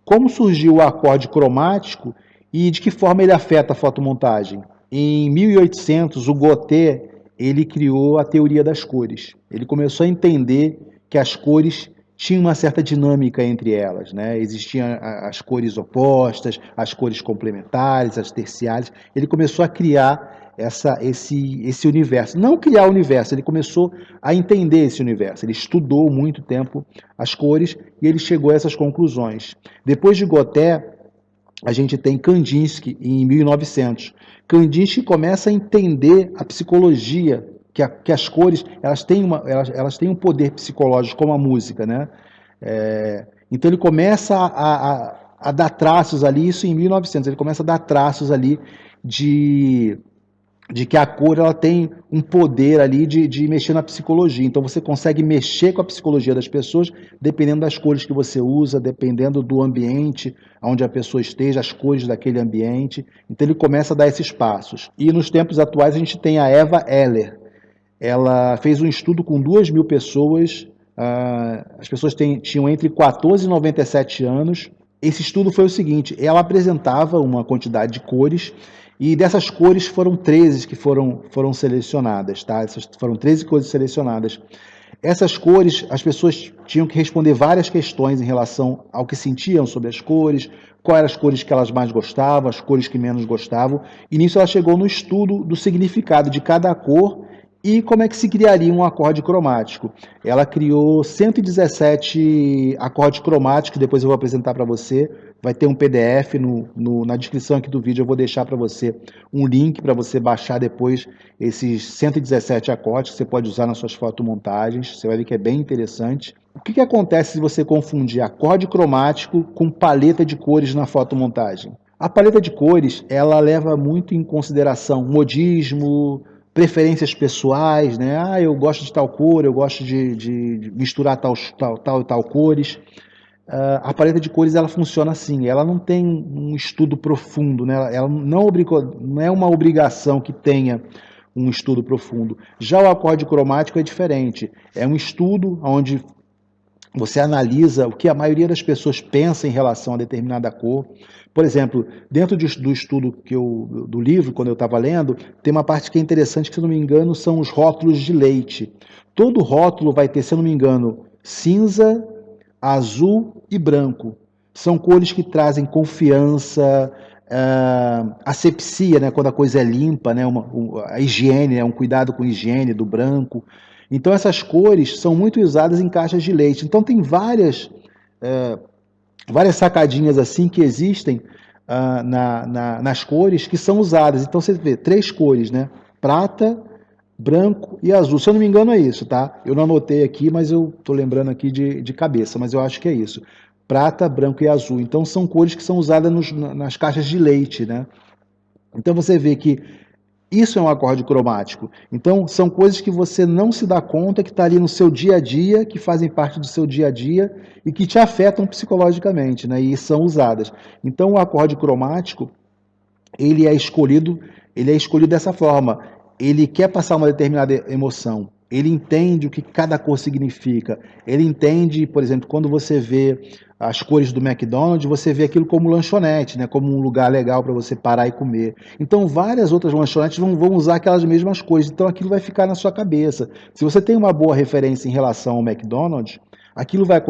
Como surgiu o acorde cromático e de que forma ele afeta a fotomontagem? Em 1800, o Gautier ele criou a teoria das cores. Ele começou a entender que as cores tinham uma certa dinâmica entre elas, né? Existiam as cores opostas, as cores complementares, as terciárias. Ele começou a criar esse universo. Não criar o universo, ele começou a entender esse universo. Ele estudou muito tempo as cores e ele chegou a essas conclusões. Depois de Gautier, a gente tem Kandinsky em 1900. Kandinsky começa a entender a psicologia, que as cores elas têm um poder psicológico, como a música, né? Então ele começa a dar traços ali, isso em 1900, ele começa a dar traços ali de que a cor ela tem um poder ali de mexer na psicologia. Então você consegue mexer com a psicologia das pessoas dependendo das cores que você usa, dependendo do ambiente onde a pessoa esteja, as cores daquele ambiente. Então ele começa a dar esses passos. E nos tempos atuais a gente tem a Eva Heller. Ela fez um estudo com 2.000 pessoas. As pessoas tinham entre 14 e 97 anos. Esse estudo foi o seguinte: ela apresentava uma quantidade de cores e dessas cores foram 13 que foram selecionadas, tá? Essas foram 13 cores selecionadas. Essas cores, as pessoas tinham que responder várias questões em relação ao que sentiam sobre as cores, quais eram as cores que elas mais gostavam, as cores que menos gostavam. E nisso ela chegou no estudo do significado de cada cor e como é que se criaria um acorde cromático. Ela criou 117 acordes cromáticos, depois eu vou apresentar para você. Vai ter um PDF na descrição aqui do vídeo, eu vou deixar para você um link para você baixar depois esses 117 acordes que você pode usar nas suas fotomontagens. Você vai ver que é bem interessante. O que acontece se você confundir acorde cromático com paleta de cores na fotomontagem? A paleta de cores, ela leva muito em consideração modismo, preferências pessoais, né? Ah, eu gosto de tal cor, eu gosto de misturar tal cores. A paleta de cores ela funciona assim, ela não tem um estudo profundo, né? Ela não é uma obrigação que tenha um estudo profundo. Já o acorde cromático é diferente, é um estudo onde você analisa o que a maioria das pessoas pensa em relação a determinada cor. Por exemplo, dentro do estudo do livro, quando eu estava lendo, tem uma parte que é interessante, que se eu não me engano, são os rótulos de leite. Todo rótulo vai ter, se eu não me engano, cinza, azul e branco. São cores que trazem confiança, asepsia, né, quando a coisa é limpa, né, a higiene, né, um cuidado com a higiene do branco. Então essas cores são muito usadas em caixas de leite. Então tem várias sacadinhas assim que existem nas cores que são usadas. Então você vê 3 cores, né? Prata, branco e azul. Se eu não me engano é isso, tá? Eu não anotei aqui, mas eu tô lembrando aqui de cabeça, mas eu acho que é isso. Prata, branco e azul. Então são cores que são usadas nas caixas de leite, né? Então você vê que isso é um acorde cromático. Então, são coisas que você não se dá conta que está ali no seu dia a dia, que fazem parte do seu dia a dia e que te afetam psicologicamente, né? E são usadas. Então, o acorde cromático, ele é escolhido, ele é escolhido dessa forma. Ele quer passar uma determinada emoção. Ele entende o que cada cor significa. Ele entende, por exemplo, quando você vê as cores do McDonald's, você vê aquilo como lanchonete, né? Como um lugar legal para você parar e comer. Então, várias outras lanchonetes vão usar aquelas mesmas coisas. Então, aquilo vai ficar na sua cabeça. Se você tem uma boa referência em relação ao McDonald's, aquilo vai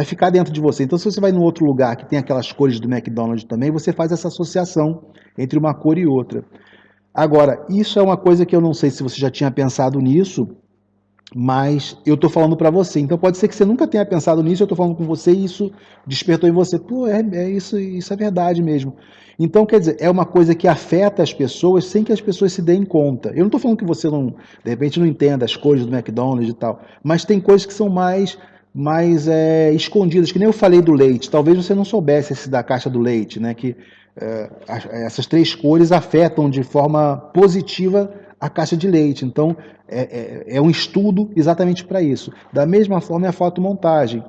ficar dentro de você. Então, se você vai num outro lugar que tem aquelas cores do McDonald's também, você faz essa associação entre uma cor e outra. Agora, isso é uma coisa que eu não sei se você já tinha pensado nisso, mas eu estou falando para você. Então pode ser que você nunca tenha pensado nisso, eu estou falando com você e isso despertou em você. Pô, isso é verdade mesmo. Então, quer dizer, é uma coisa que afeta as pessoas sem que as pessoas se deem conta. Eu não estou falando que você não, de repente, não entenda as cores do McDonald's e tal, mas tem coisas que são mais escondidas, que nem eu falei do leite. Talvez você não soubesse esse da caixa do leite, né? Que essas 3 cores afetam de forma positiva a caixa de leite. Então, é um estudo exatamente para isso. Da mesma forma, é a fotomontagem.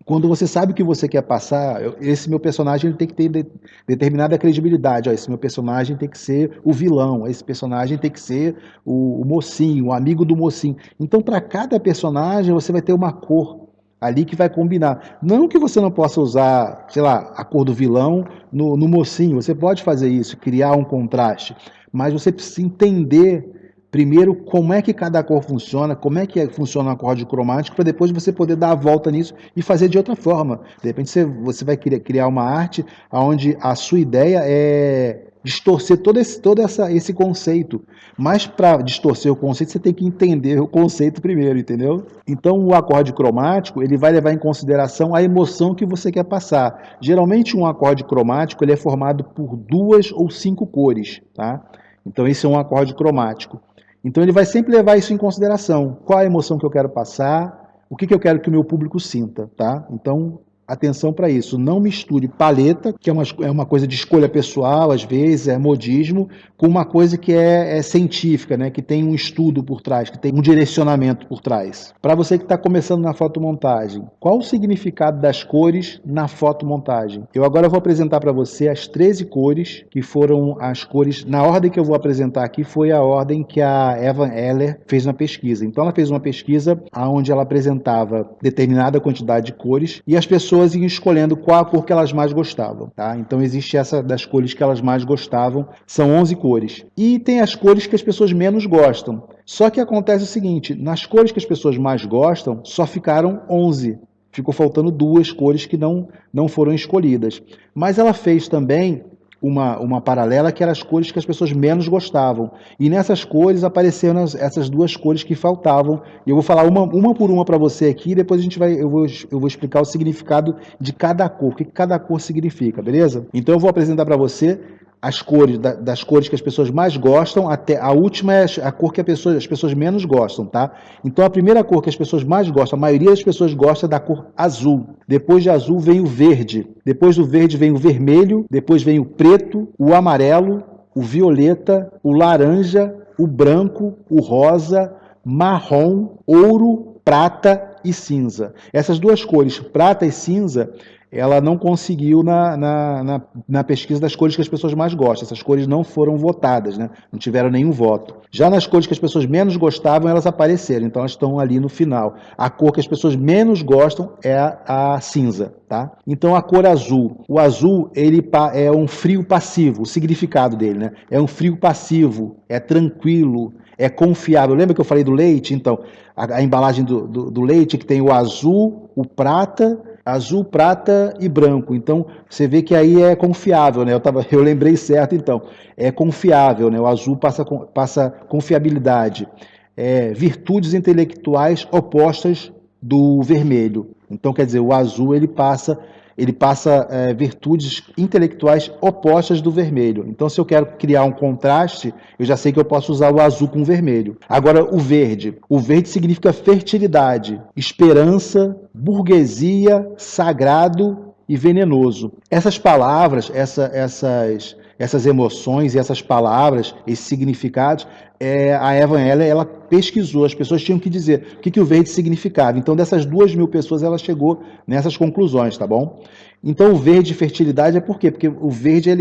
Quando você sabe o que você quer passar, esse meu personagem ele tem que ter determinada credibilidade. Ó, esse meu personagem tem que ser o vilão, esse personagem tem que ser o mocinho, o amigo do mocinho. Então, para cada personagem, você vai ter uma cor ali que vai combinar. Não que você não possa usar, sei lá, a cor do vilão no mocinho, você pode fazer isso, criar um contraste, mas você precisa entender primeiro como é que cada cor funciona, como é que funciona o acorde cromático, para depois você poder dar a volta nisso e fazer de outra forma. De repente você vai criar uma arte onde a sua ideia é distorcer esse conceito. Mas para distorcer o conceito, você tem que entender o conceito primeiro, entendeu? Então o acorde cromático, ele vai levar em consideração a emoção que você quer passar. Geralmente um acorde cromático, ele é formado por 2 ou 5 cores, tá? Então esse é um acorde cromático. Então ele vai sempre levar isso em consideração. Qual a emoção que eu quero passar, o que eu quero que o meu público sinta, tá? Então, atenção para isso. Não misture paleta, que é uma coisa de escolha pessoal, às vezes, é modismo, com uma coisa que é científica, né? Que tem um estudo por trás, que tem um direcionamento por trás. Para você que está começando na fotomontagem, qual o significado das cores na fotomontagem? Eu agora vou apresentar para você as 13 cores, que foram as cores, na ordem que eu vou apresentar aqui, foi a ordem que a Eva Heller fez na pesquisa. Então ela fez uma pesquisa onde ela apresentava determinada quantidade de cores e as pessoas iam escolhendo qual a cor que elas mais gostavam, tá? Então existe essa das cores que elas mais gostavam, são 11 cores. E tem as cores que as pessoas menos gostam. Só que acontece o seguinte, nas cores que as pessoas mais gostam, só ficaram 11. Ficou faltando 2 cores que não foram escolhidas. Mas ela fez também uma paralela que eram as cores que as pessoas menos gostavam. E nessas cores apareceram essas 2 cores que faltavam. E eu vou falar uma por uma para você aqui, e depois eu vou explicar o significado de cada cor, o que cada cor significa, beleza? Então eu vou apresentar para você as cores, das cores que as pessoas mais gostam, até a última é a cor que as pessoas menos gostam, tá? Então a primeira cor que as pessoas mais gostam, a maioria das pessoas gosta da cor azul. Depois de azul vem o verde. Depois do verde vem o vermelho. Depois vem o preto, o amarelo, o violeta, o laranja, o branco, o rosa, marrom, ouro, prata e cinza. Essas 2 cores, prata e cinza, ela não conseguiu na pesquisa das cores que as pessoas mais gostam. Essas cores não foram votadas, né? Não tiveram nenhum voto. Já nas cores que as pessoas menos gostavam, elas apareceram, então elas estão ali no final. A cor que as pessoas menos gostam é a cinza, tá? Então a cor azul. O azul, ele é um frio passivo, o significado dele, né? É um frio passivo, é tranquilo, é confiável. Lembra que eu falei do leite? Então, a embalagem do leite que tem o azul, o prata e branco. Então, você vê que aí é confiável, né? Eu lembrei certo, então. É confiável, né? O azul passa confiabilidade. Virtudes intelectuais opostas do vermelho. Então, quer dizer, o azul ele passa virtudes intelectuais opostas do vermelho. Então, se eu quero criar um contraste, eu já sei que eu posso usar o azul com o vermelho. Agora, o verde. O verde significa fertilidade, esperança, burguesia, sagrado e venenoso. Essas palavras, essas emoções e essas palavras, esses significados, a Eva Heller, ela pesquisou, as pessoas tinham que dizer o que o verde significava. Então, dessas 2.000 pessoas, ela chegou nessas conclusões, tá bom? Então, o verde de fertilidade é por quê? Porque o verde,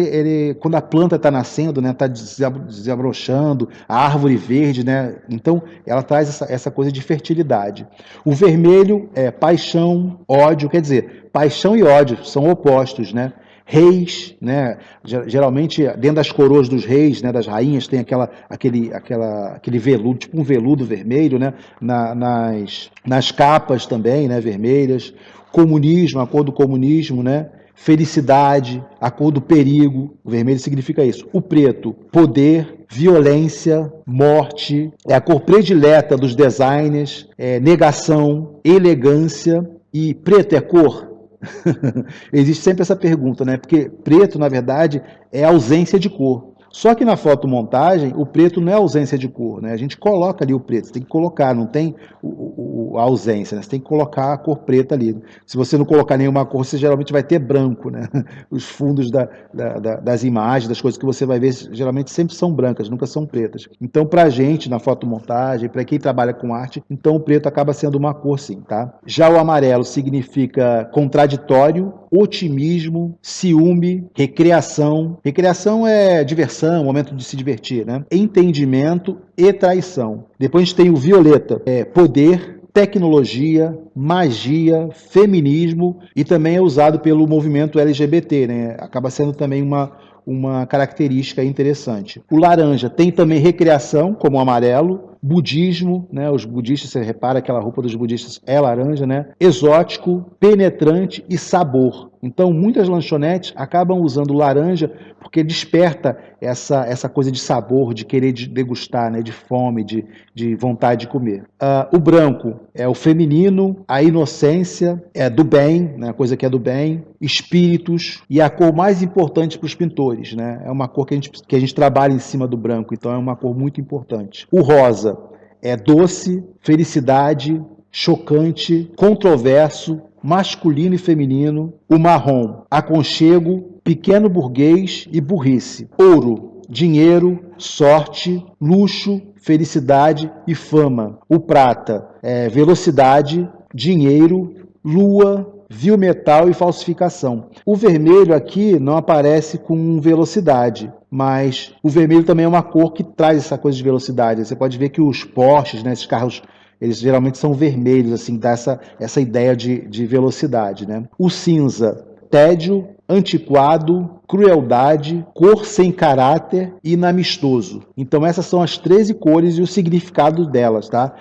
quando a planta está nascendo, né, está desabrochando, a árvore verde, né? Então, ela traz essa coisa de fertilidade. O vermelho é paixão, ódio, quer dizer, paixão e ódio são opostos, né? Reis, né? Geralmente dentro das coroas dos reis, né, das rainhas, tem aquele veludo, tipo um veludo vermelho, né, nas capas também, né, vermelhas. Comunismo, a cor do comunismo, né? Felicidade, a cor do perigo, o vermelho significa isso. O preto, poder, violência, morte, é a cor predileta dos designers, negação, elegância. E preto é cor? Existe sempre essa pergunta, né? Porque preto, na verdade, é ausência de cor. Só que na fotomontagem, o preto não é ausência de cor, né? A gente coloca ali o preto, você tem que colocar, não tem a ausência, né? Você tem que colocar a cor preta ali. Se você não colocar nenhuma cor, você geralmente vai ter branco, né? Os fundos das imagens, das coisas que você vai ver, geralmente sempre são brancas, nunca são pretas. Então, pra gente, na fotomontagem, para quem trabalha com arte, então o preto acaba sendo uma cor sim, tá? Já o amarelo significa contraditório, otimismo, ciúme, recreação. Recreação é diversão, momento de se divertir, né? Entendimento e traição. Depois a gente tem o violeta, poder, tecnologia, magia, feminismo e também é usado pelo movimento LGBT, né? Acaba sendo também uma característica interessante. O laranja tem também recreação, como o amarelo, budismo, né? Os budistas, você repara que aquela roupa dos budistas é laranja, né? Exótico, penetrante e sabor. Então, muitas lanchonetes acabam usando laranja porque desperta essa coisa de sabor, de querer degustar, né? De fome, de vontade de comer. O branco é o feminino, a inocência, é do bem, né? A coisa que é do bem, espíritos, e a cor mais importante para os pintores, né? É uma cor que a gente trabalha em cima do branco, então é uma cor muito importante. O rosa é doce, felicidade, chocante, controverso, masculino e feminino. O marrom, aconchego, pequeno burguês e burrice. Ouro, dinheiro, sorte, luxo, felicidade e fama. O prata é velocidade, dinheiro, lua, vil metal e falsificação. O vermelho aqui não aparece com velocidade, mas o vermelho também é uma cor que traz essa coisa de velocidade. Você pode ver que os Porsches, né, esses carros, eles geralmente são vermelhos, assim, dá essa ideia de velocidade, né? O cinza, tédio, antiquado, crueldade, cor sem caráter e inamistoso. Então essas são as 13 cores e o significado delas, tá?